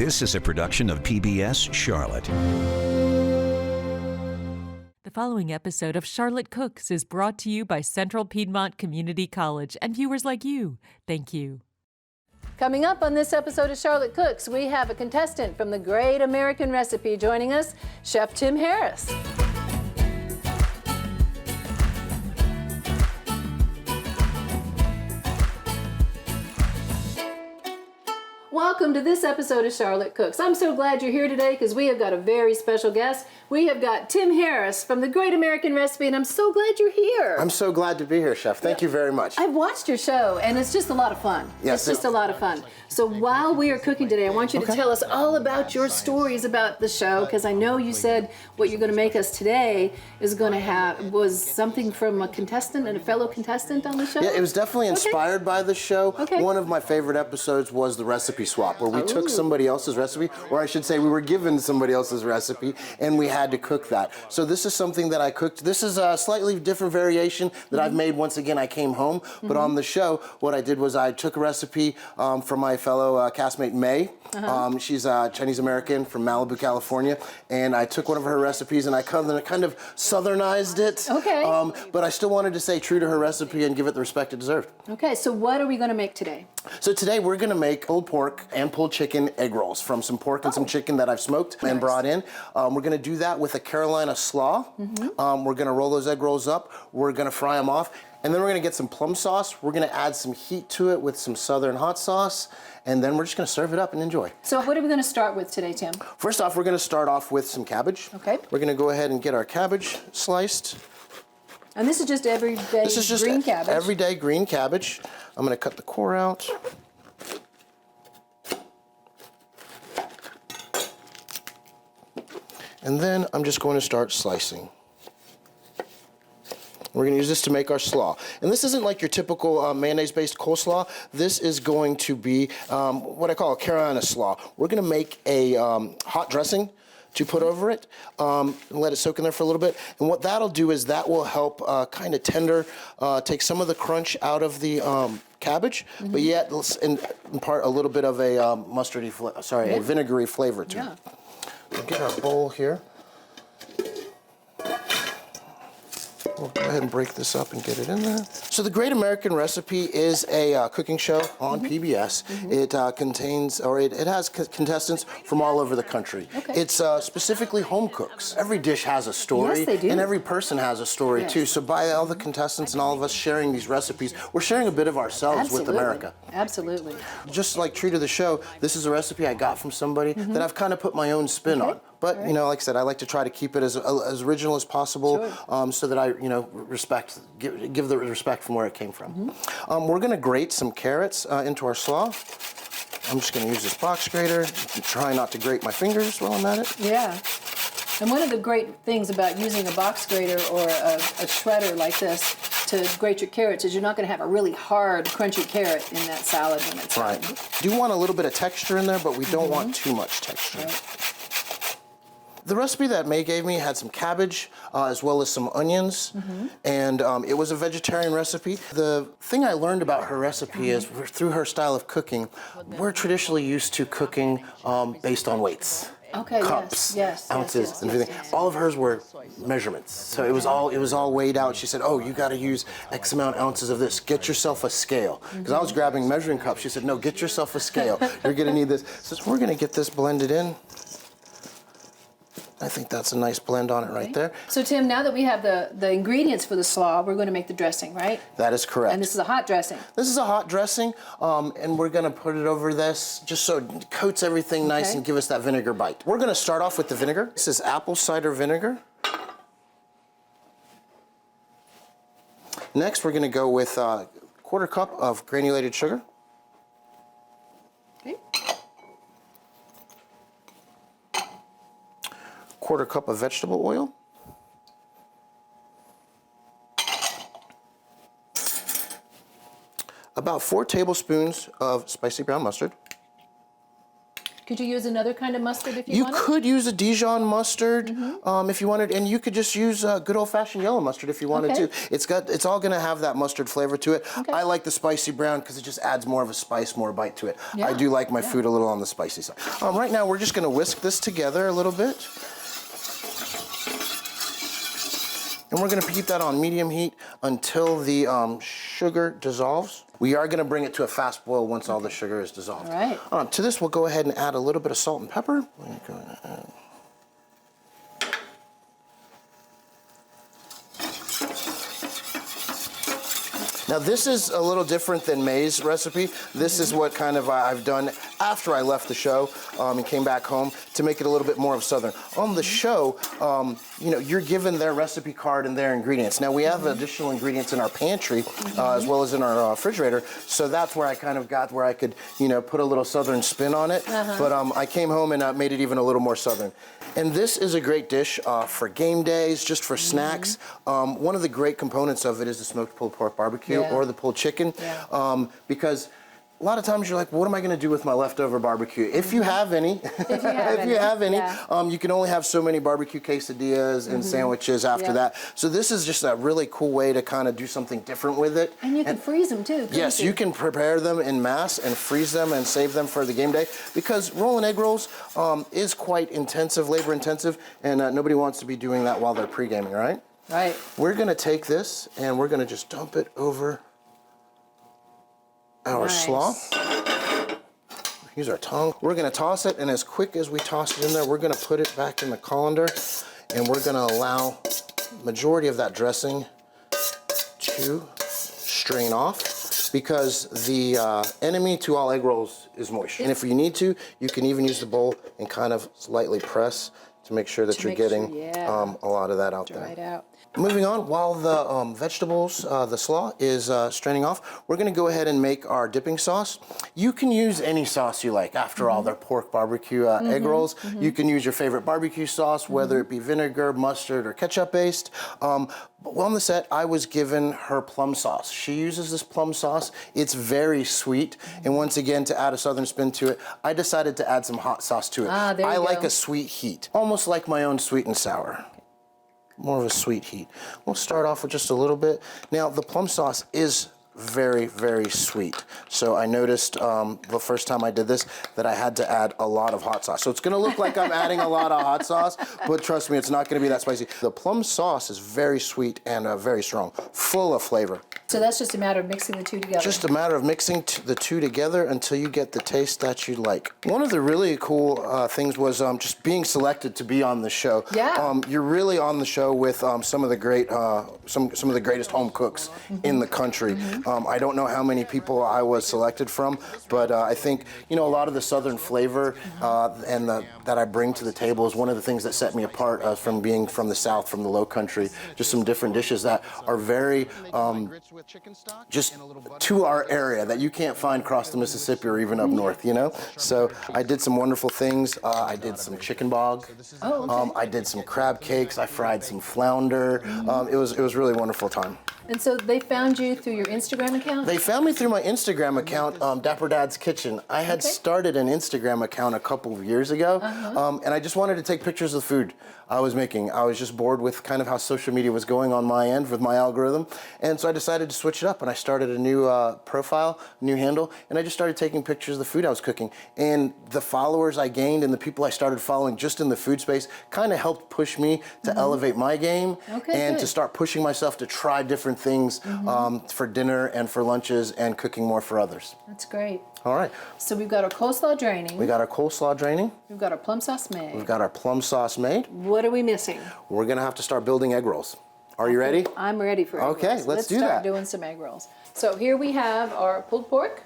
This is a production of PBS Charlotte. The following episode of Charlotte Cooks is brought to you by Central Piedmont Community College and viewers like you. Thank you. Coming up on this episode of Charlotte Cooks, we have a contestant from the Great American Recipe joining us, Chef Tim Harris. Welcome to this episode of Charlotte Cooks. I'm so glad you're here today because we have got a very special guest. We have got Tim Harris from the Great American Recipe, and I'm so glad you're here. I'm so glad to be here, Chef. Thank you very much. I've watched your show, and it's just a lot of fun. Yes, it's just a lot of fun. So while we are cooking today, I want you to tell us all about your stories about the show, because I know you said what you're going to make us today is going to was something from a contestant and a fellow contestant on the show? Yeah, it was definitely inspired by the show. Okay. One of my favorite episodes was the recipe swap, where we took somebody else's recipe, or I should say we were given somebody else's recipe, and we had to cook that. So this is something that I cooked. This is a slightly different variation that I've made. Once again, I came home, but on the show, what I did was I took a recipe from my fellow castmate May. She's Chinese-American from Malibu, California, and I took one of her recipes and I kind of southernized it. Okay. But I still wanted to stay true to her recipe and give it the respect it deserved. Okay, so what are we going to make today? So today we're going to make pulled pork and pulled chicken egg rolls from some pork and some chicken that I've smoked and brought in. We're going to do that with a Carolina slaw. We're going to roll those egg rolls up. We're going to fry them off. And then we're going to get some plum sauce. We're going to add some heat to it with some southern hot sauce. And then we're just going to serve it up and enjoy. So what are we going to start with today, Tim? First off, we're going to start off with some cabbage. Okay. We're going to go ahead and get our cabbage sliced. And this is just everyday green cabbage? Everyday green cabbage. I'm going to cut the core out. And then I'm just going to start slicing. We're going to use this to make our slaw. And this isn't like your typical mayonnaise-based coleslaw. This is going to be what I call a Carolina slaw. We're going to make a hot dressing to put over it, and let it soak in there for a little bit. And what that'll do is that will help kind of take some of the crunch out of the cabbage, but yet impart a little bit of a a vinegary flavor to it. We'll get our bowl here. We'll go ahead and break this up and get it in there. So the Great American Recipe is a cooking show on PBS. It it has contestants from all over the country. It's specifically home cooks. Every dish has a story, yes, they do. And every person has a story too. So by all the contestants and all of us sharing these recipes, we're sharing a bit of ourselves with America. Absolutely. Just like true to the show, this is a recipe I got from somebody that I've kind of put my own spin on. But you know, like I said, I like to try to keep it as original as possible, so that I, give the respect from where it came from. We're going to grate some carrots into our slaw. I'm just going to use this box grater. Try not to grate my fingers while I'm at it. Yeah. And one of the great things about using a box grater or a shredder like this to grate your carrots is you're not going to have a really hard, crunchy carrot in that salad when it's done. Do want a little bit of texture in there, but we don't want too much texture. The recipe that May gave me had some cabbage as well as some onions, and it was a vegetarian recipe. The thing I learned about her recipe is through her style of cooking, we're traditionally used to cooking based on weights. Cups, ounces, and everything. All of hers were measurements, so it was all weighed out. She said, "Oh, you got to use X amount ounces of this. Get yourself a scale." Because I was grabbing measuring cups. She said, "No, get yourself a scale. You're going to need this." So we're going to get this blended in. I think that's a nice blend on it right there. So Tim, now that we have the ingredients for the slaw, we're going to make the dressing, right? That is correct. And this is a hot dressing. This is a hot dressing, and we're going to put it over this just so it coats everything nice and give us that vinegar bite. We're going to start off with the vinegar. This is apple cider vinegar. Next, we're going to go with a quarter cup of granulated sugar. Quarter cup of vegetable oil. About 4 tablespoons of spicy brown mustard. Could you use another kind of mustard if you You wanted? could use a Dijon mustard if you wanted, and you could just use good old-fashioned yellow mustard if you wanted to. It's all going to have that mustard flavor to it. Okay. I like the spicy brown because it just adds more of a spice, more bite to it. Yeah. I do like my food a little on the spicy side. Right now, we're just going to whisk this together a little bit. And we're going to keep that on medium heat until the sugar dissolves. We are going to bring it to a fast boil once all the sugar is dissolved. All right. To this, we'll go ahead and add a little bit of salt and pepper. Now this is a little different than May's recipe. This is what kind of I've done after I left the show and came back home to make it a little bit more of Southern. On the show, you know, you're given their recipe card and their ingredients. Now we have additional ingredients in our pantry as well as in our refrigerator, so that's where I kind of got where I could, you know, put a little Southern spin on it. But I came home and made it even a little more Southern. And this is a great dish for game days, just for snacks. One of the great components of it is the smoked pulled pork barbecue or the pulled chicken, because a lot of times you're like, what am I going to do with my leftover barbecue? If you have any, you can only have so many barbecue quesadillas and sandwiches after that. So this is just a really cool way to kind of do something different with it. And you can freeze them too. Yes, you can prepare them in mass and freeze them and save them for the game day, because rolling egg rolls is quite intensive, labor intensive, and nobody wants to be doing that while they're pre-gaming, right? Right. We're going to take this and we're going to just dump it over our slaw. Use our tongue. We're going to toss it, and as quick as we toss it in there, we're going to put it back in the colander, and we're going to allow majority of that dressing to strain off, because the enemy to all egg rolls is moisture. And if you need to, you can even use the bowl and kind of slightly press to make sure that you're getting a lot of that out there. Right out. Moving on, while the vegetables, the slaw is straining off, we're going to go ahead and make our dipping sauce. You can use any sauce you like. After all, they're pork barbecue egg rolls. You can use your favorite barbecue sauce, whether it be vinegar, mustard, or ketchup based. But on the set, I was given her plum sauce. She uses this plum sauce. It's very sweet. And once again, to add a Southern spin to it, I decided to add some hot sauce to it. I like a sweet heat, almost like my own sweet and sour. More of a sweet heat. We'll start off with just a little bit. Now, the plum sauce is very, very sweet. So I noticed the first time I did this that I had to add a lot of hot sauce. So it's going to look like I'm adding a lot of hot sauce, but trust me, it's not going to be that spicy. The plum sauce is very sweet and very strong, full of flavor. So that's just a matter of mixing the two together. Just a matter of mixing the two together until you get the taste that you like. One of the really cool things was just being selected to be on the show. Yeah. You're really on the show with some of the great, some of the greatest home cooks in the country. I don't know how many people I was selected from, but I think, you know, a lot of the Southern flavor and that I bring to the table is one of the things that set me apart from being from the South, from the Low Country. Just some different dishes that are very just to our area that you can't find across the Mississippi or even up north, you know? So I did some wonderful things. I did some chicken bog. I did some crab cakes. I fried some flounder. It was really a wonderful time. And so they found you through your Instagram account? They found me through my Instagram account, Dapper Dad's Kitchen. I had started an Instagram account a couple of years ago, and I just wanted to take pictures of the food I was making. I was just bored with kind of how social media was going on my end with my algorithm, and so I decided to switch it up, and I started a new profile, new handle, and I just started taking pictures of the food I was cooking. And the followers I gained and the people I started following just in the food space kind of helped push me to elevate my game and to start pushing myself to try different things for dinner and for lunches and cooking more for others. That's great. All right. So we've got our coleslaw draining. We got our coleslaw draining. We've got our plum sauce made. We've got our plum sauce made. What are we missing? We're going to have to start building egg rolls. Are you ready? I'm ready for egg rolls. Okay, let's do that. Let's start doing some egg rolls. So here we have our pulled pork.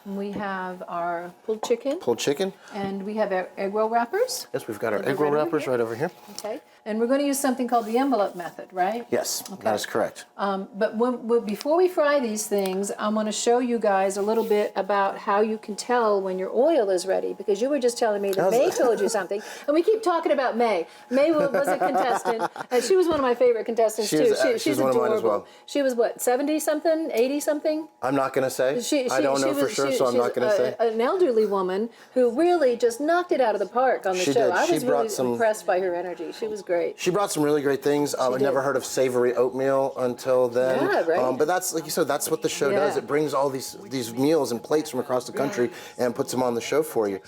We have our pulled chicken. Pulled chicken. And we have our egg roll wrappers. Yes, we've got our egg roll wrappers right over here. Okay. And we're going to use something called the envelope method, right? Yes, that is correct. But before we fry these things, I'm going to show you guys a little bit about how you can tell when your oil is ready, because you were just telling me that May told you something. And we keep talking about May. May was a contestant. And she was one of my favorite contestants, too. She's one adorable. of mine as well. She was what, 70-something, 80-something? I'm not going to say. I don't know for sure. so I'm not going to say. An elderly woman who really just knocked it out of the park on the show. Did. I She was brought really impressed by her energy. She was great. She brought some really great things. I'd never heard of savory oatmeal until then. Yeah, right. But that's, like you said, that's what the show does. It brings all these meals and plates from across the country and puts them on the show for you.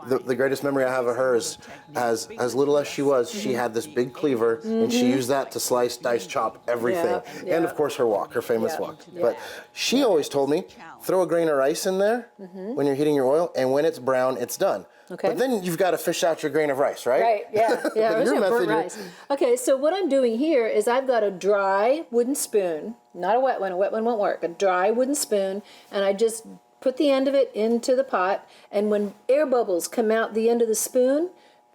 The greatest memory I have of her is, as little as she was, she had this big cleaver, and she used that to slice, dice, chop everything. And of course her wok, her famous wok. But she always told me, throw a grain of rice in there when you're heating your oil, and when it's brown, it's done. Okay. But then you've got to fish out your grain of rice, right? Right, yeah. Your method, rice. Okay, so what I'm doing here is I've got a dry wooden spoon, not a wet one won't work, a dry wooden spoon, and I just put the end of it into the pot, and when air bubbles come out the end of the spoon,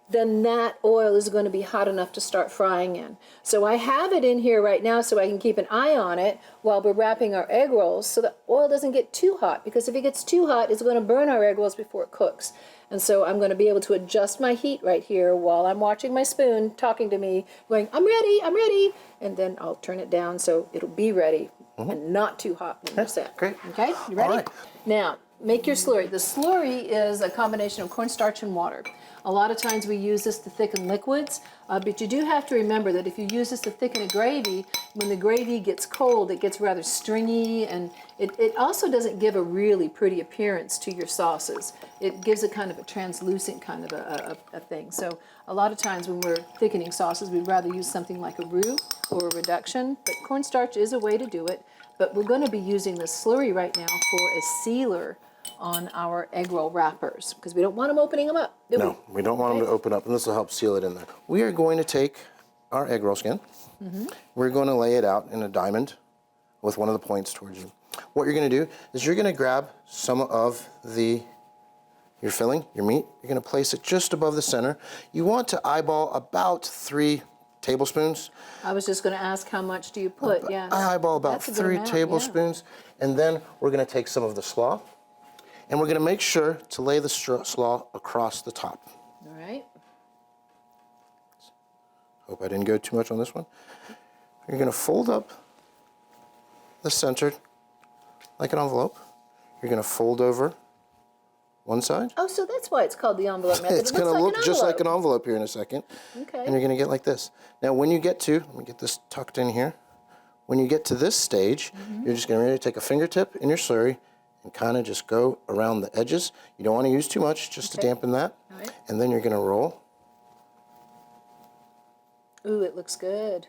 then that oil is going to be hot enough to start frying in. So I have it in here right now so I can keep an eye on it while we're wrapping our egg rolls so the oil doesn't get too hot, because if it gets too hot, it's going to burn our egg rolls before it cooks. And so I'm going to be able to adjust my heat right here while I'm watching my spoon talking to me, going, I'm ready, and then I'll turn it down so it'll be ready and not too hot when we're set. Great. Okay, you ready? All right. Now, make your slurry. The slurry is a combination of cornstarch and water. A lot of times we use this to thicken liquids, but you do have to remember that if you use this to thicken a gravy, when the gravy gets cold, it gets rather stringy, and it also doesn't give a really pretty appearance to your sauces. It gives a kind of a translucent kind of a thing. So a lot of times when we're thickening sauces, we'd rather use something like a roux or a reduction, but cornstarch is a way to do it. But we're going to be using the slurry right now for a sealer on our egg roll wrappers, because we don't want them opening them up, do we? No, we don't want them to open up, and this will help seal it in there. We are going to take our egg roll skin. We're going to lay it out in a diamond with one of the points towards you. What you're going to do is you're going to grab some of your filling, your meat. You're going to place it just above the center. You want to eyeball about 3 tablespoons. I was just going to ask, how much do you put? Yeah, I eyeball about that's a good 3 amount, tablespoons, and then we're going to take some of the slaw, and we're going to make sure to lay the slaw across the top. All right. Hope I didn't go too much on this one. You're going to fold up the center like an envelope. You're going to fold over one side. Oh, so that's why it's called the envelope method. It's going to look just like an envelope here in a second. Okay. And you're going to get like this. Now, when you get to, let me get this tucked in here. When you get to this stage, you're just going to take a fingertip in your slurry and kind of just go around the edges. You don't want to use too much, just to dampen that. All right. And then you're going to roll. Ooh, it looks good.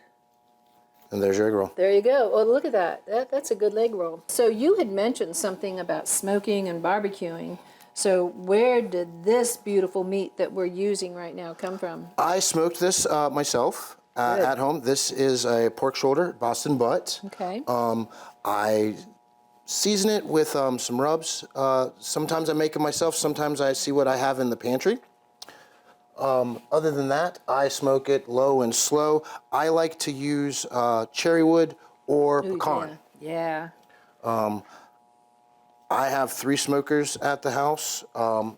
And there's your egg roll. There you go. Oh, look at that. That's a good leg roll. So you had mentioned something about smoking and barbecuing. So where did this beautiful meat that we're using right now come from? I smoked this myself at home. This is a pork shoulder, Boston butt. Okay. I season it with some rubs. Sometimes I make it myself. Sometimes I see what I have in the pantry. Other than that, I smoke it low and slow. I like to use cherry wood or pecan. Yeah. I have 3 smokers at the house. I'm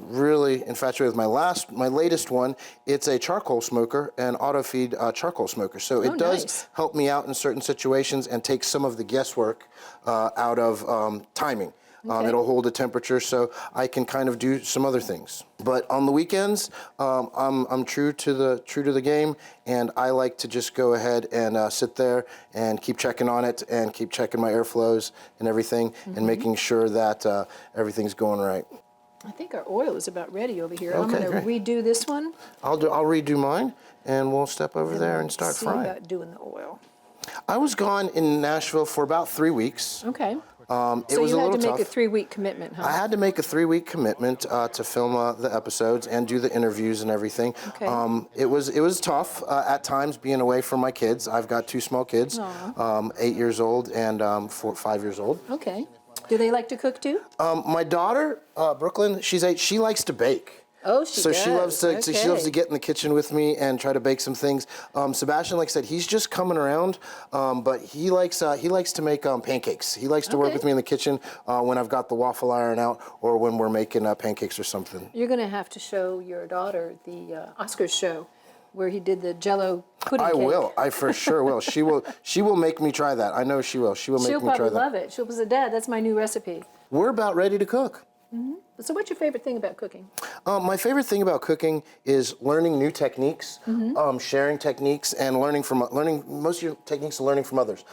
really infatuated with my latest one. It's a charcoal smoker, an auto feed charcoal smoker. So it does help me out in certain situations and take some of the guesswork out of timing. It'll hold a temperature, so I can kind of do some other things. But on the weekends, I'm true to the game, and I like to just go ahead and sit there and keep checking on it and keep checking my airflows and everything, and making sure that everything's going right. I think our oil is about ready over here. I'm going to redo this one. I'll redo mine, and we'll step over there and start frying. See about doing the oil. I was gone in Nashville for about 3 weeks. Okay. So you had to make a 3-week commitment, huh? I had to make a 3-week commitment to film the episodes and do the interviews and everything. Okay. It was tough at times being away from my kids. I've got 2 small kids, 8 years old and 5 years old. Okay. Do they like to cook too? My daughter, Brooklyn, she's 8. She likes to bake. Oh, she does. She loves to get in the kitchen with me and try to bake some things. Sebastian, like I said, he's just coming around, but he likes to make pancakes. He likes to work with me in the kitchen when I've got the waffle iron out or when we're making pancakes or something. You're going to have to show your daughter the Oscars show where he did the Jell-O pudding I cake. will. I for sure will. She will. She will make me try that. I know she will. She will make She'll me try probably that. love it. She'll say, Dad, that's my new recipe. We're about ready to cook. So what's your favorite thing about cooking? My favorite thing about cooking is learning new techniques, sharing techniques, and learning most of your techniques and learning from others.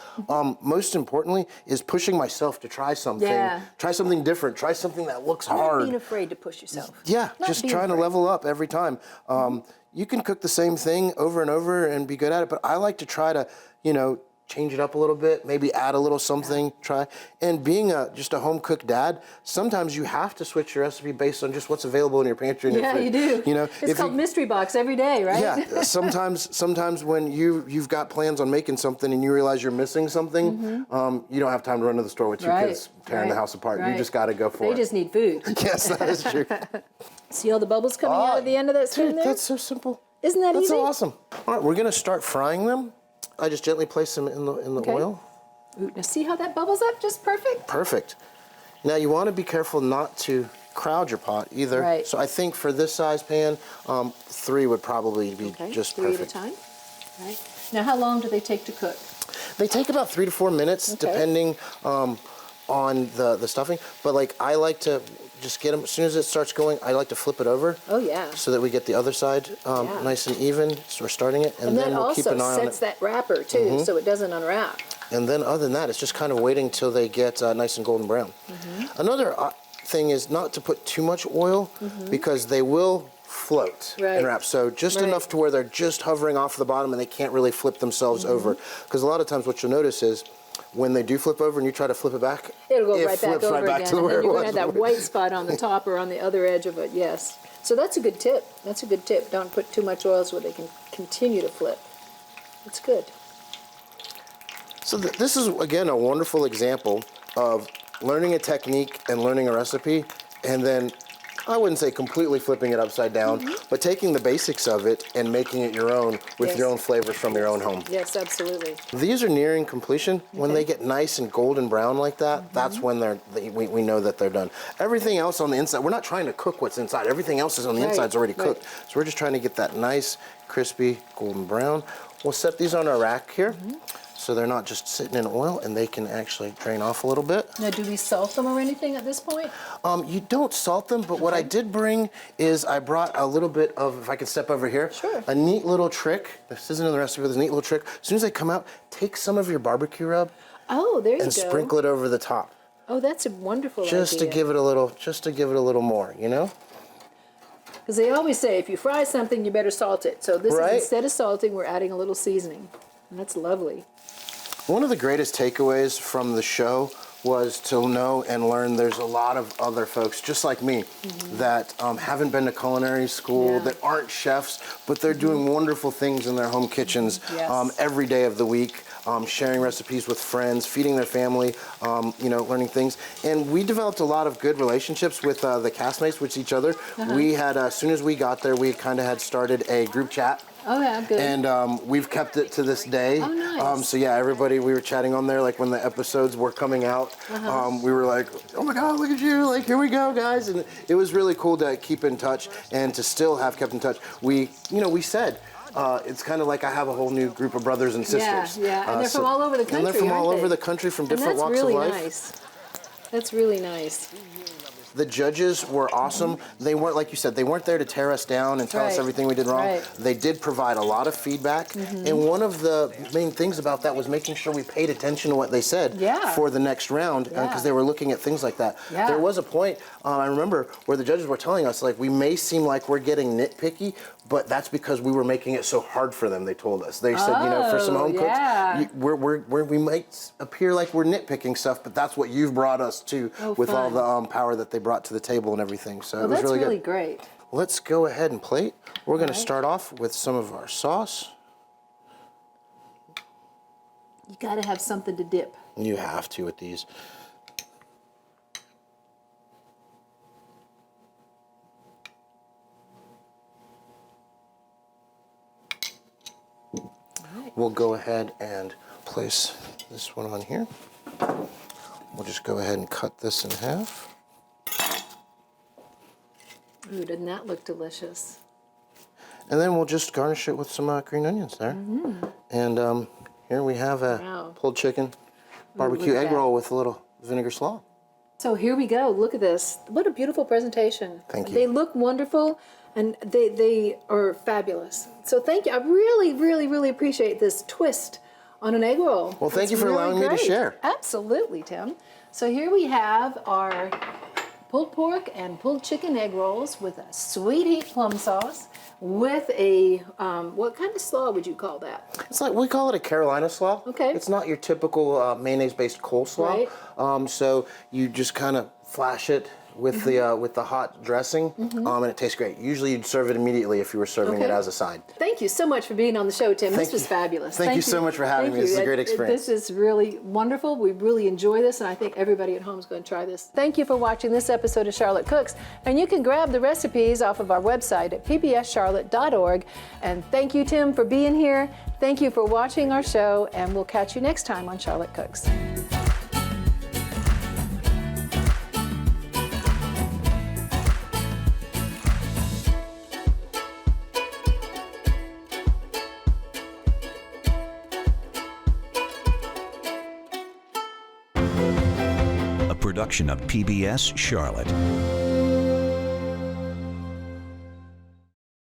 Most importantly is pushing myself to try something, try something different, try something that looks hard. Not being afraid to push yourself. Yeah, just trying to level up every time. You can cook the same thing over and over and be good at it, but I like to try to, change it up a little bit, maybe add a little something, try. And being just a home-cooked dad, sometimes you have to switch your recipe based on just what's available in your pantry and your fridge. You do. It's called mystery box every day, right? Yeah, sometimes when you've got plans on making something and you realize you're missing something, you don't have time to run to the store with two kids tearing the house apart. You just got to go for it. They just need food. Yes, that is true. See all the bubbles coming out at the end of that spoon there? That's so simple. Isn't that easy? That's so awesome. All right, we're going to start frying them. I just gently place them in the oil. Ooh, now see how that bubbles up? Just perfect. Perfect. Now you want to be careful not to crowd your pot either. Right. So I think for this size pan, 3 would probably be just three perfect. 3 at a time. Right. Now how long do they take to cook? They take about 3 to 4 minutes, depending on the stuffing. But like I like to just get them as soon as it starts going. I like to flip it over. Oh yeah. So that we get the other side nice and even. So we're starting it, and then we'll keep an eye on it. And that also sets that wrapper too, so it doesn't unwrap. And then other than that, it's just kind of waiting till they get nice and golden brown. Another thing is not to put too much oil because they will float and wrap. So just enough to where they're just hovering off the bottom and they can't really flip themselves over. Because a lot of times what you'll notice is when they do flip over and you try to flip it back, it'll go right back over again. To and where then you're it going to have that white spot on the top or on the other edge of it, yes. So that's a good tip. That's a good tip. Don't put too much oil so they can continue to flip. It's good. So this is, again, a wonderful example of learning a technique and learning a recipe, and then I wouldn't say completely flipping it upside down, but taking the basics of it and making it your own with your own flavors from your own home. Yes, absolutely. These are nearing completion. When they get nice and golden brown like that, that's when we know that they're done. Everything else on the inside, we're not trying to cook what's inside. Everything else is on the inside is already cooked. So we're just trying to get that nice, crispy, golden brown. We'll set these on our rack here. So they're not just sitting in oil, and they can actually drain off a little bit. Now, do we salt them or anything at this point? You don't salt them, but what I did bring is I brought a little bit of, if I can step over here, a neat little trick. This isn't in the recipe, but there's a neat little trick. As soon as they come out, take some of your barbecue rub and sprinkle it over the top. Oh, that's a wonderful idea. Just to give it a little more, you know? Because they always say, if you fry something, you better salt it. So this is, instead of salting, we're adding a little seasoning. And that's lovely. One of the greatest takeaways from the show was to know and learn there's a lot of other folks just like me that haven't been to culinary school, that aren't chefs, but they're doing wonderful things in their home kitchens every day of the week, sharing recipes with friends, feeding their family, learning things. And we developed a lot of good relationships with the castmates, with each other. We had, as soon as we got there, we kind of had started a group chat. Oh, yeah, good. And we've kept it to this day. Oh, nice. So yeah, everybody, we were chatting on there, like when the episodes were coming out, we were like, oh my God, look at you, like here we go, guys. And it was really cool to keep in touch and to still have kept in touch. We said, it's kind of like I have a whole new group of brothers and sisters. Yeah, and they're from all over the country, And they're from all over the country, from different walks of life. Nice. That's really nice. The judges were awesome. They weren't, like you said, they weren't there to tear us down and tell us everything we did wrong. They did provide a lot of feedback. And one of the main things about that was making sure we paid attention to what they said for the next round, because they were looking at things like that. There was a point, I remember, where the judges were telling us, like, we may seem like we're getting nitpicky, but that's because we were making it so hard for them, they told us. They said, for some home cooks, we might appear like we're nitpicking stuff, but that's what you've brought us to with all the power that they brought to the table and everything. So it was really good. That's really great. Let's go ahead and plate. We're going to start off with some of our sauce. You got to have something to dip. You have to with these. We'll go ahead and place this one on here. We'll just go ahead and cut this in half. Ooh, doesn't that look delicious? And then we'll just garnish it with some green onions there. And here we have a pulled chicken barbecue egg roll with a little vinegar slaw. So here we go. Look at this. What a beautiful presentation. Thank you. They look wonderful, and they are fabulous. So thank you. I really, really, really appreciate this twist on an egg roll. Well, thank It's you for really allowing me to great. share. Absolutely, Tim. So here we have our pulled pork and pulled chicken egg rolls with a sweet heat plum sauce with a, what kind of slaw would you call that? It's like, we call it a Carolina slaw. Okay. It's not your typical mayonnaise-based coleslaw. Right. So you just kind of flash it with the hot dressing, and it tastes great. Usually you'd serve it immediately if you were serving it as a side. Thank you so much for being on the show, Tim. This was fabulous. Thank you so much for having me. This is a great experience. This is really wonderful. We really enjoy this, and I think everybody at home is going to try this. Thank you for watching this episode of Charlotte Cooks, and you can grab the recipes off of our website at pbscharlotte.org. And thank you, Tim, for being here. Thank you for watching our show, and we'll catch you next time on Charlotte Cooks. A production of PBS Charlotte.